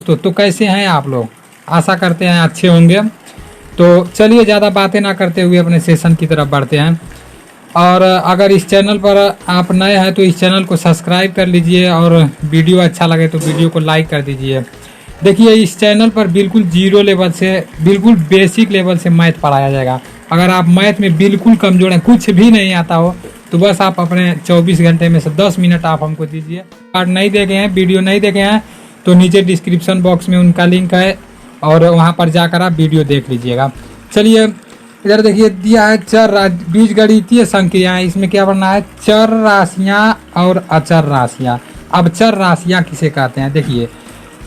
तो कैसे हैं आप लोग। आशा करते हैं अच्छे होंगे। तो चलिए ज़्यादा बातें ना करते हुए अपने सेशन की तरफ बढ़ते हैं। और अगर इस चैनल पर आप नए हैं तो इस चैनल को सब्सक्राइब कर लीजिए और वीडियो अच्छा लगे तो वीडियो को लाइक कर दीजिए। देखिए इस चैनल पर बिल्कुल जीरो लेवल से बिल्कुल बेसिक लेवल से मैथ पढ़ाया जाएगा। अगर आप मैथ में बिल्कुल कमज़ोर हैं, कुछ भी नहीं आता हो, तो बस आप अपने 24 घंटे में से 10 मिनट आप हमको दीजिए। कार्ड नहीं देखे हैं, वीडियो नहीं देखे हैं तो नीचे डिस्क्रिप्शन बॉक्स में उनका लिंक है और वहाँ पर जाकर आप वीडियो देख लीजिएगा। चलिए इधर देखिए दिया है चर बीजगणितीय संक्रियाएं। इसमें क्या पढ़ना है, चर राशियां और अचर राशियां। अब चर राशियां किसे कहते हैं, देखिए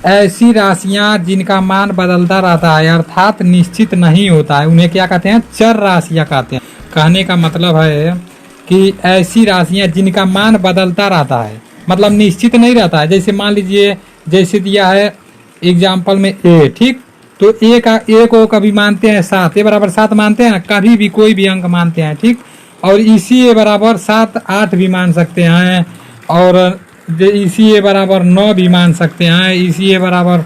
ऐसी राशियां जिनका मान बदलता रहता है अर्थात निश्चित नहीं होता है, उन्हें क्या कहते हैं, चर राशियां कहते हैं। कहने का मतलब है कि ऐसी राशियां जिनका मान बदलता रहता है, मतलब निश्चित नहीं रहता है। जैसे मान लीजिए जैसे दिया है एग्जाम्पल में ए, ठीक, तो ए को कभी मानते हैं 7, ए बराबर 7 मानते हैं, कभी भी कोई भी अंक मानते हैं, ठीक। और इसी ए बराबर 7 8 भी मान सकते हैं, और इसी ए बराबर 9 भी मान सकते हैं, इसी ए बराबर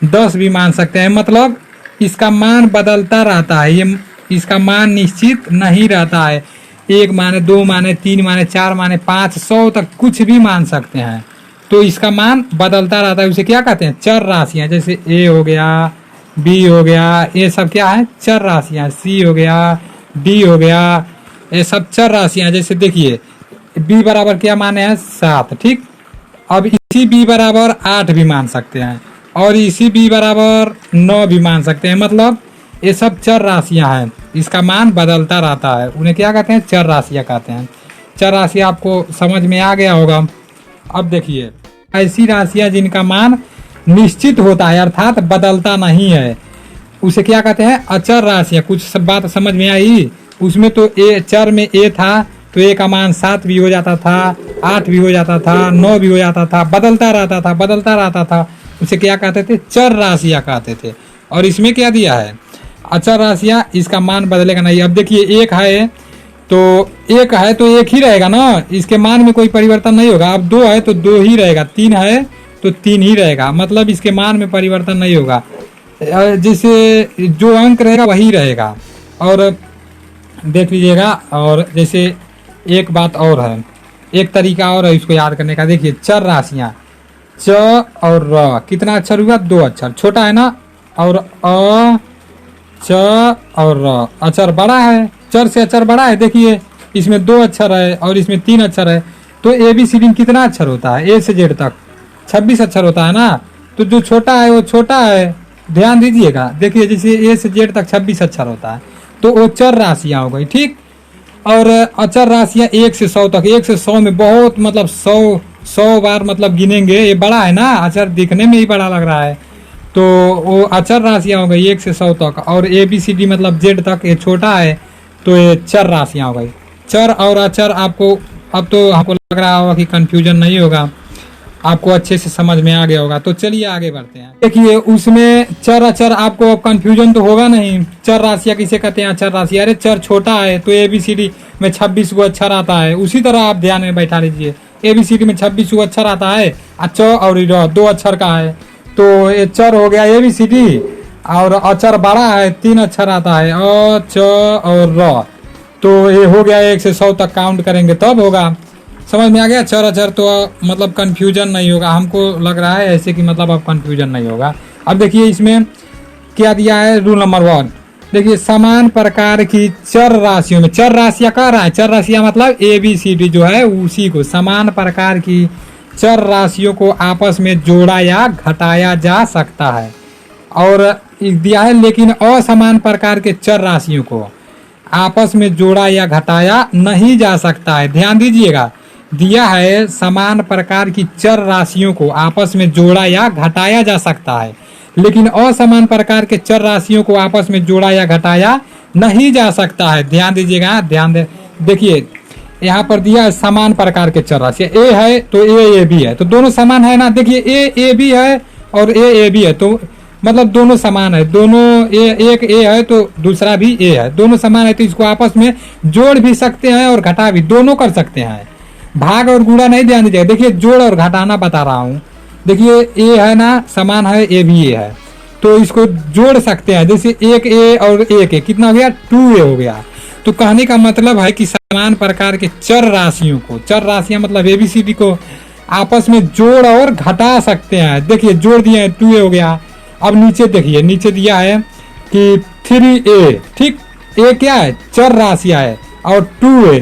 10 भी मान सकते हैं। मतलब इसका मान बदलता रहता है, ये इसका मान निश्चित नहीं रहता है। 1 माने, 2 माने, 3 माने, 4 माने, 5, 100 तक कुछ भी मान सकते हैं। तो इसका मान बदलता रहता है, उसे क्या कहते हैं, चर राशियां। जैसे ए हो गया, बी हो गया, ये सब क्या है, चर राशियां। सी हो गया, डी हो गया, ये सब चर राशियां। जैसे देखिए बी बराबर क्या माने हैं, 7, ठीक। अब इसी बी बराबर 8 भी मान सकते हैं और इसी बी बराबर 9 भी मान सकते हैं। मतलब ये सब चर राशियां हैं, इसका मान बदलता रहता है, उन्हें क्या कहते हैं, चर राशियां कहते हैं। चर राशियां आपको समझ में आ गया होगा। अब देखिए ऐसी राशियां जिनका मान निश्चित होता है अर्थात बदलता नहीं है, उसे क्या कहते हैं, अचर राशियां। कुछ सब बात समझ में आई। उसमें तो ए चर में ए था तो ए का मान 7 भी हो जाता था, 8 भी हो जाता था, 9 भी हो जाता था, बदलता रहता था। उसे क्या कहते थे, चर राशियां कहते थे। और इसमें क्या दिया है, अचर राशियां, इसका मान बदलेगा नहीं। अब देखिए एक है तो एक ही रहेगा ना, इसके मान में कोई परिवर्तन नहीं होगा। अब 2 है तो 2 ही रहेगा, 3 है तो 3 ही रहेगा, मतलब इसके मान में परिवर्तन नहीं होगा। जैसे जो अंक रहेगा वही रहेगा। और देख लीजिएगा। और जैसे एक बात और है, एक तरीका और है इसको याद करने का। देखिए चर राशियां, च और र कितना अक्षर हुआ, 2 अक्षर, छोटा है ना। और अ, च और र, अक्षर बड़ा है, चर से अक्षर बड़ा है। देखिए इसमें 2 अक्षर है और इसमें 3 अक्षर है, तो ABCD में कितना अक्षर होता है, ए से जेड तक 26 अक्षर होता है ना। तो जो छोटा है वो छोटा है, ध्यान दीजिएगा। देखिए जैसे ए से जेड तक 26 अक्षर होता है, तो वो चर राशियां हो गई, ठीक। और अचर राशियां 1 से 100 तक, 1 से 100 में बहुत, मतलब 100 बार मतलब गिनेंगे। ये बड़ा है ना, अचर दिखने में ही बड़ा लग रहा है, तो वो अचर राशियां हो गई 1 से 100 तक। और ABCD मतलब जेड तक ये छोटा है, तो ये चर राशियां हो गई। चर और अचर आपको अब तो आपको लग रहा होगा कि कंफ्यूजन नहीं होगा, आपको अच्छे से समझ में आ गया होगा। तो चलिए आगे बढ़ते हैं। देखिए उसमें चर अचर आपको कंफ्यूजन तो होगा नहीं। चर राशियां किसे कहते हैं, अचर राशि। अरे चर छोटा है तो ABCD में 26 गो अक्षर आता है, उसी तरह आप ध्यान में बैठा लीजिए। ABCD में 26 गो अक्षर आता है, च और र 2 अक्षर का है, तो ये चर हो गया ABCD। और अचर बड़ा है, 3 अक्षर आता है, अ, च और र, तो ये हो गया 1 से 100 तक काउंट करेंगे तब होगा। समझ में आ गया। चर अचर तो मतलब कंफ्यूजन नहीं होगा, हमको लग रहा है ऐसे कि मतलब अब कंफ्यूजन नहीं होगा। अब देखिए इसमें क्या दिया है, रूल नंबर 1। देखिए समान प्रकार की चर राशियों में, चर राशियां कह रहा है, चर राशियां मतलब ABCD जो है उसी को, समान प्रकार की चर राशियों को आपस में जोड़ा या घटाया जा सकता है। और दिया है लेकिन असमान प्रकार के चर राशियों को आपस में जोड़ा या घटाया नहीं जा सकता है। ध्यान दीजिएगा, दिया है समान प्रकार की चर राशियों को आपस में जोड़ा या घटाया जा सकता है, लेकिन असमान प्रकार के चर राशियों को आपस में जोड़ा या घटाया नहीं जा सकता है। ध्यान दीजिएगा, ध्यान दे। देखिए यहाँ पर दिया है समान प्रकार के चर राशि, ए है तो ए बी है, तो दोनों समान है ना। देखिए ए बी है और ए बी है, तो मतलब दोनों समान है। दोनों एक ए है तो दूसरा भी ए है, दोनों समान है, तो इसको आपस में जोड़ भी सकते हैं और घटा भी, दोनों कर सकते हैं। भाग और गुणा नहीं ध्यान दीजिएगा। देखिए जोड़ और घटाना बता रहा हूँ, देखिए ए है ना, समान है, ए भी ए है, तो इसको जोड़ सकते हैं। जैसे एक ए और एक ए कितना हो गया, 2a हो गया। तो कहने का मतलब है कि समान प्रकार के चर राशियों को, चर राशियां मतलब एबीसीडी को आपस में जोड़ और घटा सकते हैं। देखिए जोड़ दिए हैं, 2a हो गया। अब नीचे देखिए, नीचे दिया है कि 3a, ठीक, ए क्या है, चर राशियां है, और 2a,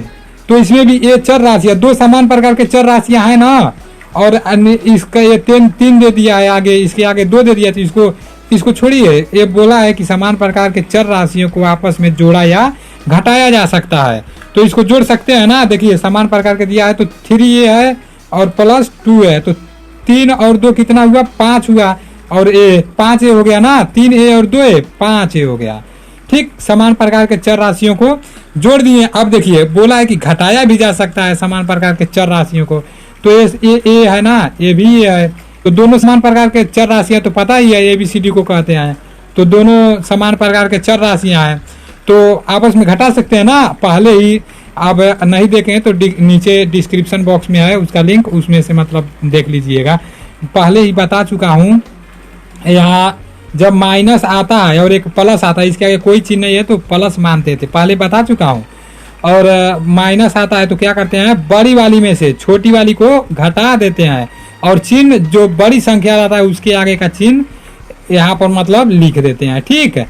तो इसमें भी ए चर राशियां, दो समान प्रकार के चर राशियां हैं ना। और इसका ये तीन दे दिया है, आगे इसके आगे 2 दे दिया, तो इसको छोड़िए। ये बोला है कि समान प्रकार के चर राशियों को आपस में जोड़ा या घटाया जा सकता है, तो इसको जोड़ सकते हैं ना। देखिए समान प्रकार के दिया है, तो 3a है और प्लस 2 है, तो 3 और 2 कितना हुआ, 5 हुआ, और ए 5a हो गया ना, 3a और 2a 5a हो गया। ठीक, समान प्रकार के चर राशियों को जोड़ दिए। अब देखिए बोला है कि घटाया भी जा सकता है समान प्रकार के चर राशियों को, तो ए है ना, ए भी है, तो दोनों समान प्रकार के चर राशियां तो पता ही है, एबीसीडी को कहते हैं, तो दोनों समान प्रकार के चर राशियां हैं, तो आपस में घटा सकते हैं ना। पहले ही आप नहीं देखें तो नीचे डिस्क्रिप्शन बॉक्स में है उसका लिंक, उसमें से मतलब देख लीजिएगा। पहले ही बता चुका हूँ, यहाँ जब माइनस आता है और एक प्लस आता है, इसके आगे कोई चिन्ह नहीं है तो प्लस मानते थे, पहले बता चुका हूँ। और माइनस आता है तो क्या करते हैं, बड़ी वाली में से छोटी वाली को घटा देते हैं, और चिन्ह जो बड़ी संख्या रहता है उसके आगे का चिन्ह यहाँ पर मतलब लिख देते हैं। ठीक है,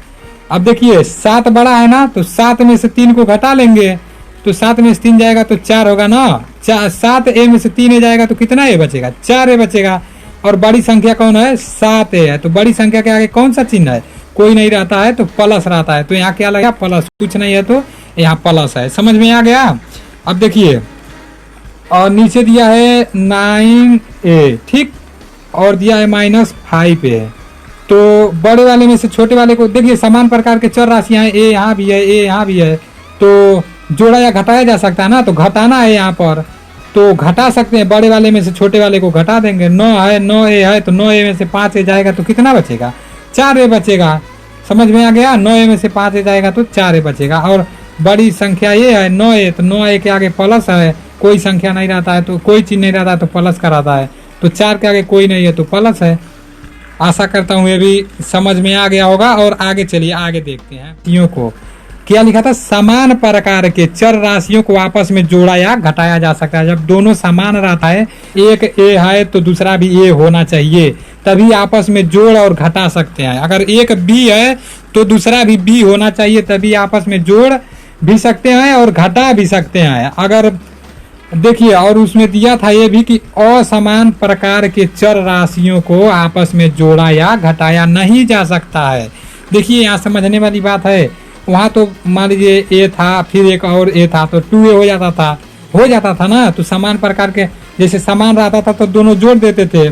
अब देखिए 7 बड़ा है ना, तो 7 में से 3 को घटा लेंगे, तो 7 में से 3 जाएगा तो 4 होगा ना। 7a में से 3a जाएगा तो कितना a बचेगा, 4a बचेगा। और बड़ी संख्या कौन है, 7a है, तो बड़ी संख्या के आगे कौन सा चिन्ह है, कोई नहीं रहता है तो प्लस रहता है, तो यहाँ क्या लगेगा, प्लस, कुछ नहीं है तो यहाँ प्लस है। समझ में आ गया। अब देखिए और नीचे दिया है 9a, ठीक, और दिया है -5a, तो बड़े वाले में से छोटे वाले को देखिए, समान प्रकार के चर राशियां हैं, ए यहाँ भी है, ए यहाँ भी है, तो जोड़ा या घटाया जा सकता है ना, तो घटाना है यहाँ पर, तो घटा सकते हैं। बड़े वाले में से छोटे वाले को घटा देंगे, 9 है, 9a है, तो 9a में से 5a जाएगा तो कितना बचेगा, 4a बचेगा। समझ में आ गया, 9a में से 5a जाएगा तो 4a बचेगा। और बड़ी संख्या ये है 9a, तो 9a के आगे प्लस है, कोई संख्या नहीं रहता है तो कोई चिन्ह नहीं रहता है तो प्लस का रहता है, तो 4 के आगे कोई नहीं है तो प्लस है। आशा करता हूँ ये भी समझ में आ गया होगा। और आगे चलिए, आगे देखते हैं राशियों को क्या लिखा था, समान प्रकार के चर राशियों को आपस में जोड़ा या घटाया जा सकता है। जब दोनों समान रहता है, एक ए है तो दूसरा भी ए होना चाहिए, तभी आपस में जोड़ और घटा सकते हैं। अगर एक बी है तो दूसरा भी बी होना चाहिए, तभी आपस में जोड़ भी सकते हैं और घटा भी सकते हैं। अगर देखिए, और उसमें दिया था ये भी कि असमान प्रकार के चर राशियों को आपस में जोड़ा या घटाया नहीं जा सकता है। देखिए यहाँ समझने वाली बात है, वहाँ तो मान लीजिए ए था, फिर एक और ए था, तो 2a हो जाता था ना। तो समान प्रकार के जैसे समान रहता था तो दोनों जोड़ देते थे,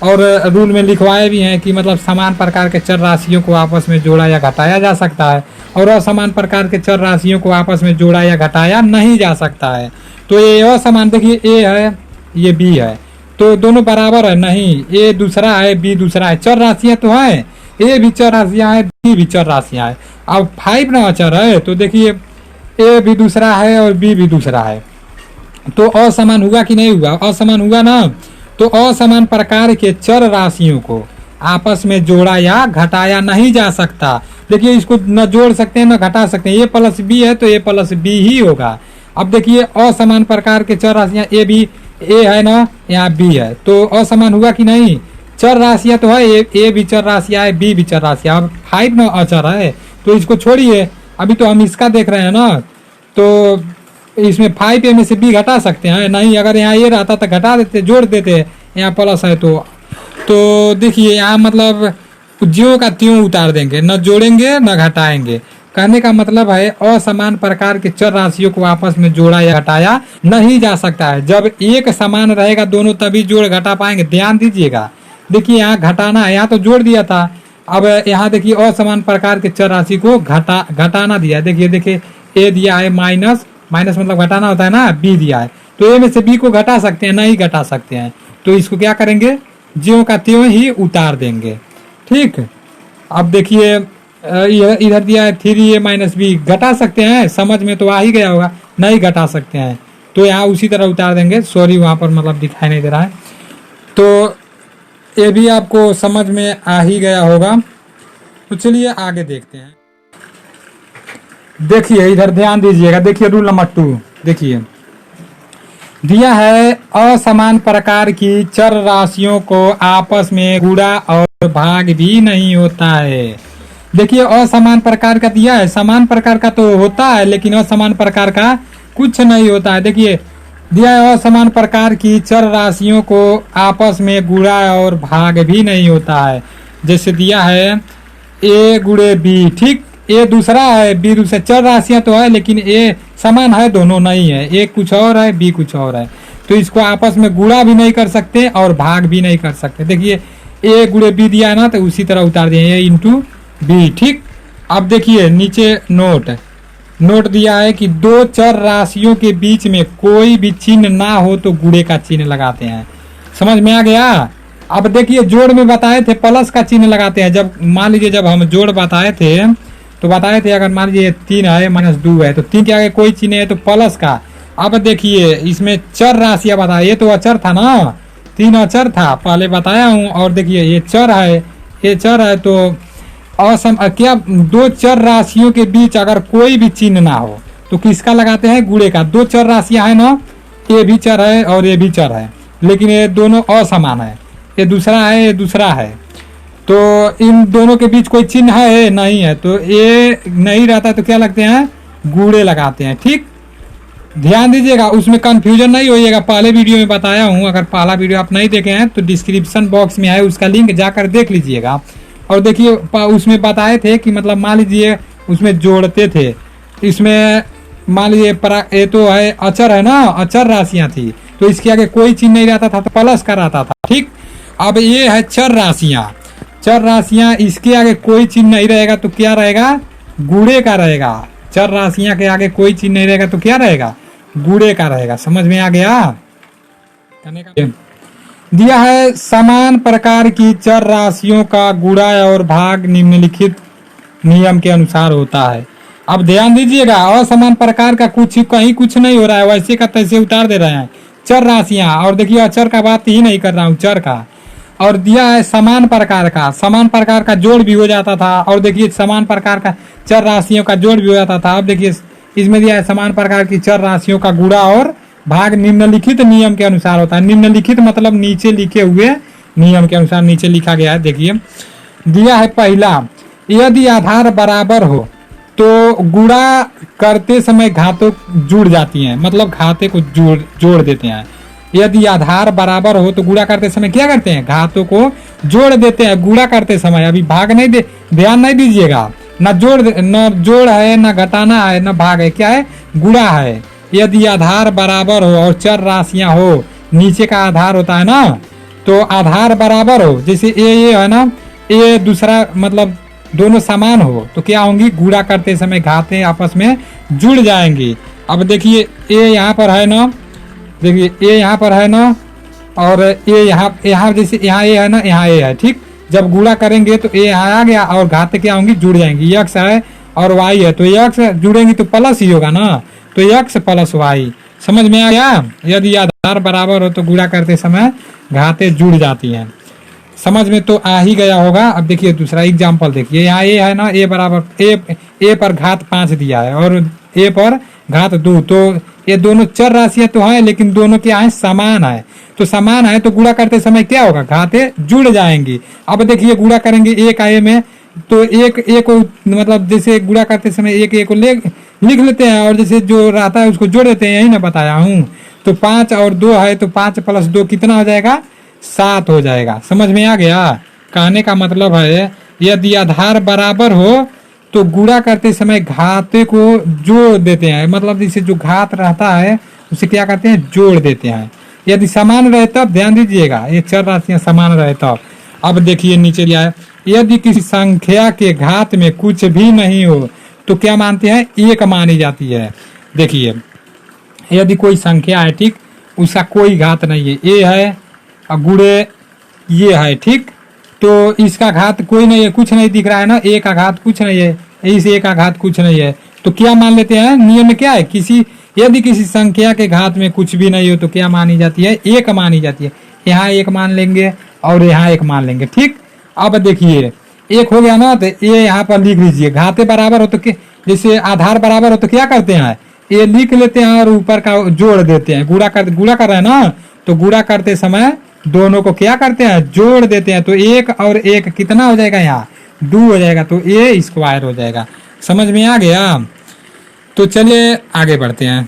और रूल में लिखवाए भी हैं कि मतलब समान प्रकार के चर राशियों को आपस में जोड़ा या घटाया जा सकता है, और असमान प्रकार के चर राशियों को आपस में जोड़ा या घटाया नहीं जा सकता है। तो ये असमान, देखिए ए है, ये बी है, तो दोनों बराबर है नहीं, ए दूसरा है, बी दूसरा है। चर राशियां तो है, ए भी चर राशियां है, बी भी चर राशियां है। अब 5 ना अचर है, तो देखिए ए भी दूसरा है और बी भी दूसरा है, तो असमान हुआ कि नहीं हुआ, असमान हुआ ना। तो असमान प्रकार के चर राशियों को आपस में जोड़ा या घटाया नहीं जा सकता। देखिए इसको न जोड़ सकते हैं न घटा सकते हैं, ए प्लस बी है तो ए प्लस बी ही होगा। अब देखिए असमान प्रकार के चर राशियां, ए भी ए है ना, यहाँ बी है, तो असमान हुआ कि नहीं। चर राशियां तो है, ए भी चर राशियां है, बी भी चर राशियां। अब 5 ना अचर है, तो इसको छोड़िए, अभी तो हम इसका देख रहे हैं ना, तो इसमें 5a में से b घटा सकते हैं नहीं। अगर यहाँ ये रहता तो घटा देते, जोड़ देते, यहाँ प्लस है तो देखिए यहाँ मतलब ज्यों का त्यों उतार देंगे, न जोड़ेंगे न घटाएंगे। कहने का मतलब है असमान प्रकार के चर राशियों को आपस में जोड़ा या घटाया नहीं जा सकता है। जब एक समान रहेगा दोनों, तभी जोड़ घटा पाएंगे। ध्यान दीजिएगा, देखिए यहाँ घटाना है, यहाँ तो जोड़ दिया था, अब यहाँ देखिए असमान प्रकार के चर राशि को घटाना दिया। देखिए ए दिया है माइनस मतलब घटाना होता है ना, बी दिया है, तो ए में से बी को घटा सकते हैं, नहीं घटा सकते हैं, तो इसको क्या करेंगे, ज्यों का त्यों ही उतार देंगे। ठीक, अब देखिए इधर दिया है 3a - b, घटा सकते हैं, समझ में तो आ ही गया होगा, नहीं घटा सकते हैं, तो यहाँ उसी तरह उतार देंगे। सॉरी वहाँ पर मतलब दिखाई नहीं दे रहा है। तो ये भी आपको समझ में आ ही गया होगा। तो चलिए आगे देखते हैं। देखिए इधर ध्यान दीजिएगा, देखिए रूल नंबर 2 देखिए दिया है, असमान प्रकार की चर राशियों को आपस में गुणा और भाग भी नहीं होता है। देखिए असमान प्रकार का दिया है, समान प्रकार का तो होता है लेकिन असमान प्रकार का कुछ नहीं होता है। देखिए दिया है असमान प्रकार की चर राशियों को आपस में गुणा और भाग भी नहीं होता है। जैसे दिया है ए गुणे बी, ठीक, ए दूसरा है बी दूसरा, चर राशियां तो है लेकिन ए समान है दोनों नहीं है, ए कुछ और है बी कुछ और है, तो इसको आपस में गुणा भी नहीं कर सकते और भाग भी नहीं कर सकते। देखिए ए गुणे बी दिया है ना, तो उसी तरह उतार दिए ए इंटू बी, ठीक। अब देखिए नीचे नोट दिया है कि दो चर राशियों के बीच में कोई भी चिन्ह ना हो तो गुणे का चिन्ह लगाते हैं। समझ में आ गया। अब देखिए जोड़ में बताए थे प्लस का चिन्ह लगाते हैं। जब मान लीजिए जब हम जोड़ बताए थे तो बताए थे अगर मान लीजिए 3 है -2 है तो 3 के आगे कोई चिन्ह है तो प्लस का। अब देखिए इसमें चर राशियां बताए, ये तो अचर था ना, 3 अचर था पहले बताया हूँ, और देखिए ये चर है तो क्या दो चर राशियों के बीच अगर कोई भी चिन्ह ना हो तो किसका लगाते हैं, गुणे का। दो चर राशियां है ना, ये भी चर है और ये भी चर है लेकिन ये दोनों असमान है, ये दूसरा है ये दूसरा है, तो इन दोनों के बीच कोई चिन्ह है नहीं है, तो ये नहीं रहता तो क्या लगते हैं, गुणे लगाते हैं, ठीक। ध्यान दीजिएगा उसमें कंफ्यूजन नहीं होइएगा, पहले वीडियो में बताया हूँ, अगर पहला वीडियो आप नहीं देखे हैं तो डिस्क्रिप्शन बॉक्स में है उसका लिंक जाकर देख लीजिएगा। और देखिए उसमें बताए थे कि मतलब मान लीजिए उसमें जोड़ते थे, इसमें मान लीजिए ये तो है अचर है ना, अचर राशियां थी तो इसके आगे कोई चिन्ह नहीं रहता था तो प्लस का रहता था, ठीक। अब ये है चर राशियां, इसके आगे कोई चिन्ह नहीं रहेगा तो क्या रहेगा, गुणे का रहेगा। चर राशियां के आगे कोई चिन्ह नहीं रहेगा तो क्या रहेगा, गुणे का रहेगा। समझ में आ गया। दिया है समान प्रकार की चर राशियों का गुणा और भाग निम्नलिखित नियम के अनुसार होता है। अब ध्यान दीजिएगा असमान प्रकार का कहीं कुछ नहीं हो रहा है, वैसे का तैसे उतार दे रहे हैं चर राशियां, और देखिए अचर का बात ही नहीं कर रहा हूँ, चर का। और दिया है समान प्रकार का जोड़ भी हो जाता था, और देखिए समान प्रकार का चर राशियों का जोड़ भी हो जाता था। अब देखिए इसमें दिया है समान प्रकार की चर राशियों का गुणा और भाग निम्नलिखित नियम के अनुसार होता है। निम्नलिखित मतलब नीचे लिखे हुए नियम के अनुसार नीचे लिखा गया है। देखिए दिया है पहला, यदि आधार बराबर हो तो गुणा करते समय घातों जुड़ जाती हैं, मतलब घाते को जोड़ देते हैं। यदि आधार बराबर हो तो गुणा करते समय क्या करते हैं, घातों को जोड़ देते हैं गुणा करते समय। अभी भाग नहीं ध्यान नहीं दीजिएगा, न जोड़ है न घटाना है न भाग है, क्या है, गुणा है। यदि आधार बराबर हो और चर राशियां हो, नीचे का आधार होता है ना, तो आधार बराबर हो, जैसे ये है ना, ये दूसरा मतलब दोनों समान हो तो क्या होंगी, गुणा करते समय घातें आपस में जुड़ जाएंगी। अब देखिए ये यहाँ पर है ना, देखिए ये यहाँ पर है ना, और ये यहाँ जैसे यहाँ ये है ना, यहाँ ये है, ठीक। जब गुणा करेंगे तो ये यहाँ आ गया और घातें क्या होंगी, जुड़ जाएंगी। यक्स है और वाई है तो यक्स जुड़ेंगी तो प्लस ही होगा ना, तो यक्स प्लस वाई। समझ में आ गया। यदि आधार बराबर हो तो गुणा करते समय घातें जुड़ जाती हैं। समझ में तो आ ही गया होगा। अब देखिए दूसरा एग्जाम्पल देखिए, यहाँ ए है ना, ए बराबर ए पर घात 5 दिया है और ए पर घात 2, तो ये दोनों चर राशियां तो हैं लेकिन दोनों क्या है, समान है। तो समान है तो गुणा करते समय क्या होगा, घातें जुड़ जाएंगी। अब देखिए गुणा करेंगे एक ए में तो एक को मतलब जैसे गुणा करते समय एक को लिख लेते हैं और जैसे जो रहता है उसको जोड़ देते हैं, यही ना बताया हूँ। तो 5 और 2 है तो 5 + 2 कितना हो जाएगा, 7 हो जाएगा। समझ में आ गया। कहने का मतलब है यदि आधार बराबर हो तो गुणा करते समय घाते को जोड़ देते हैं, मतलब जैसे जो घात रहता है उसे क्या करते हैं, जोड़ देते हैं। यदि समान रहे तब, ध्यान दीजिएगा ये चर राशियां समान रहे तब। अब देखिए नीचे लिया है, यदि किसी संख्या के घात में कुछ भी नहीं हो तो क्या मानते हैं, एक मानी जाती है। देखिए यदि कोई संख्या है, ठीक, उसका कोई घात नहीं है, ए है और गुणे ये है, ठीक, तो इसका घात कोई नहीं है, कुछ नहीं दिख रहा है ना, ए का घात कुछ नहीं है, इस ए का घात कुछ नहीं है, तो क्या मान लेते हैं, नियम में क्या है, यदि किसी संख्या के घात में कुछ भी नहीं हो तो क्या मानी जाती है, एक मानी जाती है। यहाँ एक मान लेंगे और यहाँ एक मान लेंगे। ठीक, अब देखिए एक हो गया ना, तो ये यहाँ पर लिख लीजिए। घाते बराबर हो तो जैसे आधार बराबर हो तो क्या करते हैं, ये लिख लेते हैं और ऊपर का जोड़ देते हैं। गुणा कर रहे हैं ना, तो गुणा करते समय दोनों को क्या करते हैं, जोड़ देते हैं। तो एक और एक कितना हो जाएगा, यहाँ 2 हो जाएगा, तो ए स्क्वायर हो जाएगा। समझ में आ गया। तो चलिए आगे बढ़ते हैं।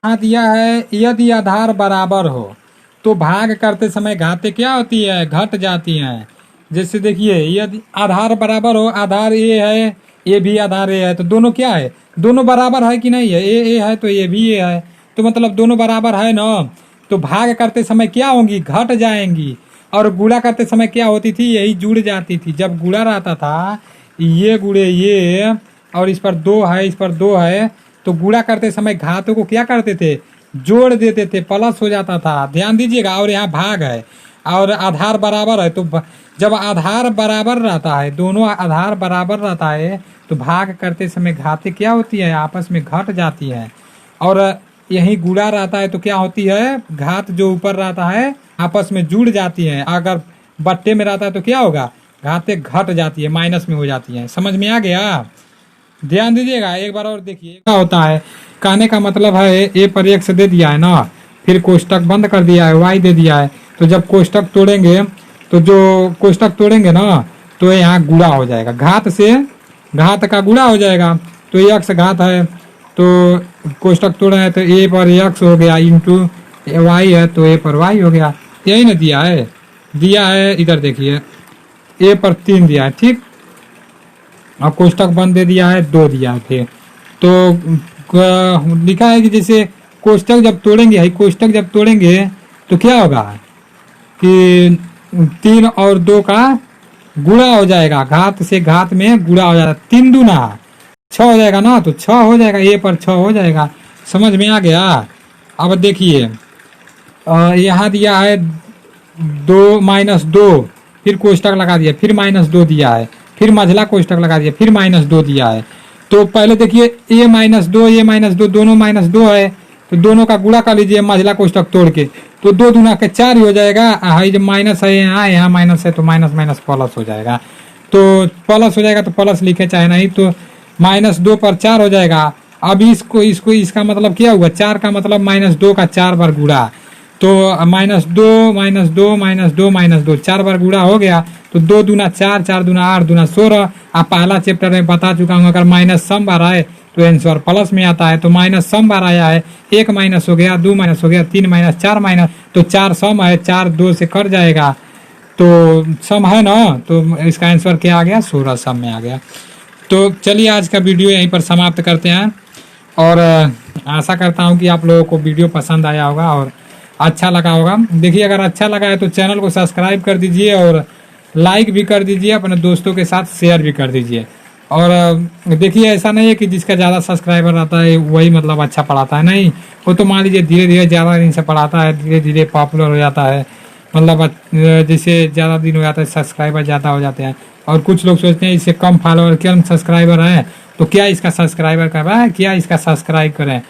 यहाँ दिया है यदि आधार बराबर हो तो भाग करते समय घातें क्या होती है, घट जाती हैं। जैसे देखिए यदि आधार बराबर हो, आधार ए है, ये भी आधार ए है, तो दोनों क्या है, दोनों बराबर है कि नहीं है, ए है तो ये भी ए है, तो मतलब दोनों बराबर है ना। तो भाग करते समय क्या होंगी, घट जाएंगी। और गुणा करते समय क्या होती थी, यही जुड़ जाती थी। जब गुणा रहता था, ये गुणे ये, और इस पर 2 है, इस पर 2 है, तो गुणा करते समय घातों को क्या करते थे, जोड़ देते थे, प्लस हो जाता था। ध्यान दीजिएगा। और यहाँ भाग है और आधार बराबर है, तो जब आधार बराबर रहता है, दोनों आधार बराबर रहता है, तो भाग करते समय घातें क्या होती है, आपस में घट जाती है। और यही गुणा रहता है तो क्या होती है, घात जो ऊपर रहता है आपस में जुड़ जाती है। अगर बट्टे में रहता है तो क्या होगा, घातें घट जाती है, माइनस में हो जाती है। समझ में आ गया। ध्यान दीजिएगा। एक बार और देखिए क्या होता है। कहने का मतलब है ए पर x दे दिया है ना, फिर कोष्टक बंद कर दिया है, y दे दिया है। तो जब कोष्टक तोड़ेंगे, तो जो कोष्टक तोड़ेंगे ना, तो यहाँ गुणा हो जाएगा, घात से घात का गुणा हो जाएगा। तो x घात है, तो कोष्टक तोड़ा है तो a पर x हो गया, इंटू y है तो a पर y हो गया। यही ना दिया है। इधर देखिए a पर 3 दिया है। ठीक, और कोष्टक बंद दे दिया है, 2 दिया थे। तो लिखा है कि जैसे कोष्टक जब तोड़ेंगे तो क्या होगा कि 3 और 2 का गुणा हो जाएगा, घात से घात में गुणा हो जाएगा, 3 दूना 6 हो जाएगा ना, तो 6 हो जाएगा, ए पर 6 हो जाएगा। समझ में आ गया। अब देखिए यहाँ दिया है 2 - 2, फिर कोष्टक लगा दिया, फिर -2 दिया है, फिर मझला कोष्टक लगा दिया, फिर -2 दिया है। तो पहले देखिए a - 2 दोनों -2 है, तो दोनों का गुणा कर लीजिए मझला कोष्टक तोड़ के, तो 2 दूना के 4 ही हो जाएगा। हाई जब माइनस है, यहाँ माइनस है, तो माइनस माइनस प्लस हो जाएगा। तो प्लस हो जाएगा तो प्लस लिखे, चाहे नहीं तो -2 पर 4 हो जाएगा। अब इसका मतलब क्या हुआ, 4 का मतलब -2 का 4 बार गुणा, तो -2 4 बार गुणा हो गया, तो 2 दूना 4, 4 दूना 8, दूना 16। आप पहला चैप्टर में बता चुका हूँ, अगर माइनस सम बार आए तो आंसर प्लस में आता है। तो माइनस सम बार आया है, 1 माइनस हो गया, 2 माइनस हो गया, 3 माइनस 4 माइनस, तो 4 सम है, 4 2 से कट जाएगा, तो सम है ना, तो इसका आंसर क्या आ गया, 16 सम में आ गया। तो चलिए आज का वीडियो यहीं पर समाप्त करते हैं, और आशा करता हूँ कि आप लोगों को वीडियो पसंद आया होगा और अच्छा लगा होगा। देखिए अगर अच्छा लगा है तो चैनल को सब्सक्राइब कर दीजिए और लाइक भी कर दीजिए, अपने दोस्तों के साथ शेयर भी कर दीजिए। और देखिए ऐसा नहीं है कि जिसका ज़्यादा सब्सक्राइबर रहता है वही मतलब अच्छा पढ़ाता है, नहीं, वो तो मान लीजिए धीरे धीरे ज़्यादा दिन से पढ़ाता है, धीरे धीरे पॉपुलर हो जाता है, मतलब जैसे ज़्यादा दिन हो जाता है सब्सक्राइबर ज़्यादा हो जाते हैं। और कुछ लोग सोचते हैं इससे कम फॉलोअर, कम सब्सक्राइबर हैं तो क्या इसका सब्सक्राइबर कर रहा है, क्या इसका सब्सक्राइब करें,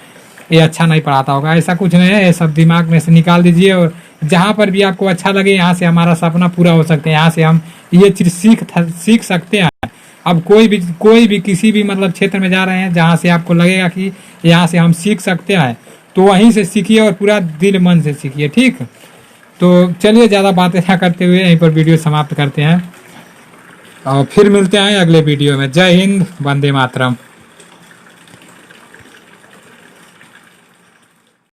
ये अच्छा नहीं पढ़ाता होगा। ऐसा कुछ नहीं है, ये सब दिमाग में से निकाल दीजिए। और जहाँ पर भी आपको अच्छा लगे, यहाँ से हमारा सपना पूरा हो सकते हैं, यहाँ से हम ये चीज़ सीख सकते हैं। अब कोई भी किसी भी मतलब क्षेत्र में जा रहे हैं जहाँ से आपको लगेगा कि यहाँ से हम सीख सकते हैं, तो वहीं से सीखिए और पूरा दिल मन से सीखिए। ठीक, तो चलिए ज़्यादा बातें ना करते हुए यहीं पर वीडियो समाप्त करते हैं, और फिर मिलते हैं अगले वीडियो में। जय हिंद, वंदे मातरम।